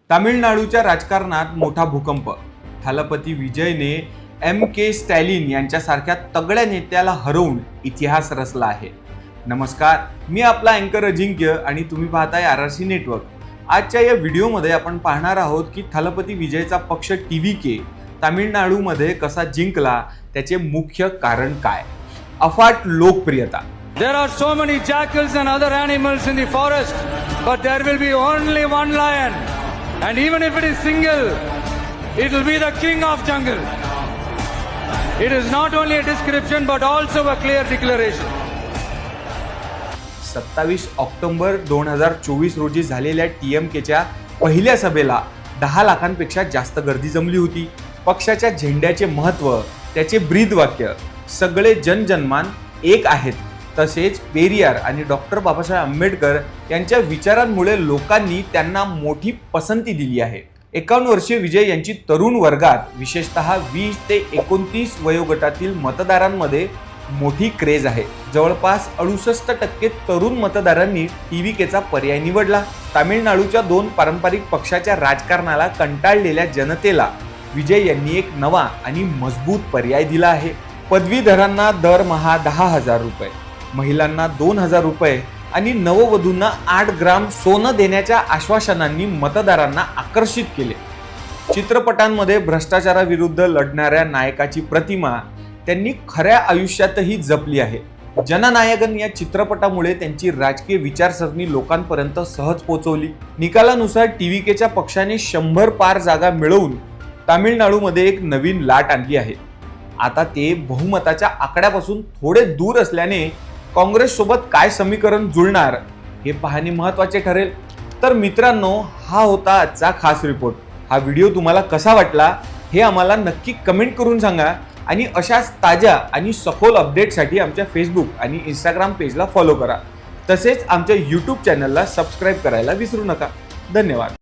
तामिळनाडूच्या राजकारणात मोठा भूकंप. थलपती विजयने के स्टॅलिन यांच्यासारख्या तगड्या नेत्याला हरवून इतिहास रचला आहे. नमस्कार, मी आपला अँकर अजिंक्य आणि तुम्ही पाहताय RRC नेटवर्क. आजच्या या व्हिडिओमध्ये आपण पाहणार आहोत की थलपती विजयचा पक्ष TVK तामिळनाडूमध्ये कसा जिंकला, त्याचे मुख्य कारण काय. अफाट लोकप्रियता. There are so many jackals and other animals in the forest, but there will be only one lion. And even if it is single, it will be the king of jungle. It is not only a description but also a clear declaration. 27 October 2024 रोजी झालेल्या TMKच्या पहिल्या सभेला 10 लाखांपेक्षा जास्त गर्दी जमली होती. पक्षाच्या झेंड्याचे महत्त्व, त्याचे ब्रीदवाक्य, सगळे जनजनमान एक आहेत, तसेच पेरियार आणि डॉक्टर बाबासाहेब आंबेडकर यांच्या विचारांमुळे लोकांनी त्यांना मोठी पसंती दिली आहे. 51 वर्षीय विजय यांची तरुण वर्गात, विशेषतः 20 ते 29 वयोगटातील मतदारांमध्ये मोठी क्रेज आहे. जवळपास 68% तरुण मतदारांनी TVKचा पर्याय निवडला. तामिळनाडूच्या 2 पारंपरिक पक्षाच्या राजकारणाला कंटाळलेल्या जनतेला विजय यांनी एक नवा आणि मजबूत पर्याय दिला आहे. पदवीधरांना दरमहा 10,000 रुपये, महिलांना 2,000 रुपये आणि नववधूंना 8 ग्राम सोनं देण्याच्या आश्वासनांनी मतदारांना आकर्षित केले. चित्रपटांमध्ये भ्रष्टाचाराविरुद्ध लढणाऱ्या नायकाची प्रतिमा त्यांनी खऱ्या आयुष्यातही जपली आहे. जननायकन या चित्रपटामुळे त्यांची राजकीय विचारसरणी लोकांपर्यंत सहज पोहोचवली. निकालानुसार TVKच्या पक्षाने 100 पार जागा मिळवून तामिळनाडूमध्ये एक नवीन लाट आणली आहे. आता ते बहुमताच्या आकड्यापासून थोडे दूर असल्याने काँग्रेस सोबत काय समीकरण जुळणार हे पाहणे महत्त्वाचे ठरेल. तर मित्रांनो, हा होता आजचा खास रिपोर्ट. हा व्हिडिओ तुम्हाला कसा वाटला हे आम्हाला नक्की कमेंट करून सांगा आणि अशाच ताज्या आणि सखोल अपडेटसाठी आमच्या Facebook आणि Instagram पेजला फॉलो करा. तसेच आमच्या YouTube चॅनलला सबस्क्राईब करायला विसरू नका. धन्यवाद.